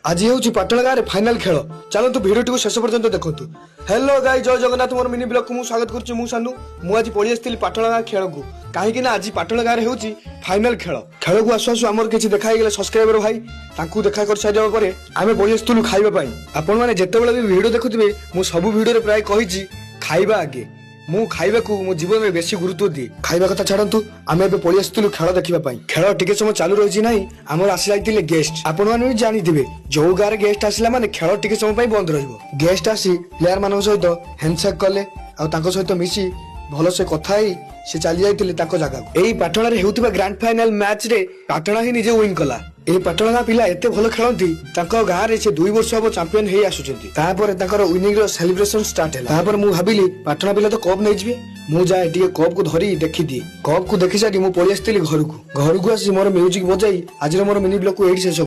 आज हूँ पाटण गाँव में फाइनाल खेल चलतु भिडियो टी शेष पर्यंत देखु। हेलो गाई जय जगन्नाथ मोर मिनी ब्लॉग को मुझे स्वागत करुच्ची। मु सानू मु आज पड़ी आसती पाटण गाँव खेल को कहीं आज पाटण गाँव में हूँ फाइनाल खेल खेल को आसु आसु आमर किसी देखाई सब्सक्राइबर भाई देखा कर सारी पर आम पड़ी आसलु खाइबा आपण मैंने जितेबाला भी भिडियो देखुवे मु सब भिडियो प्राय कही खाइबा आगे मु खाइबा को मो जीवन में बेसी गुरुत्व दिए। खाइबा कथा छाड़ू आम ए पड़ी आसलु खेल देखा खेल टिके समय चालू रही ना आमर आसी जाते गेस्ट आपण मैंने भी जानी जो गाँव गेस्ट आसला माने खेल टिके समय बंद रही गेस्ट आसी प्लेयर मान सहित हैंडसेक कले सहित मिसी भल से कथा से चली जाते जगह यही पाटण होता ग्रांड फाइनाल मैच रे पाटण ही निजे विन कला। ए पाटण गाँ पिला एते भल खेलती गाँव में से 2 वर्ष हम चैंपियन हो आसुचंती विनिंग रो सेलिब्रेशन स्टार्ट है। मु भाबिली पाटण पिला तो कप नहीं जिवे मु जाए टिके कप को धरी देखी दिए कप को देखि सारी मु पळि आस्तिली घर को आसी मोर म्यूजिक बजाई आज मोर मिनी ब्लॉग को एडी शेष।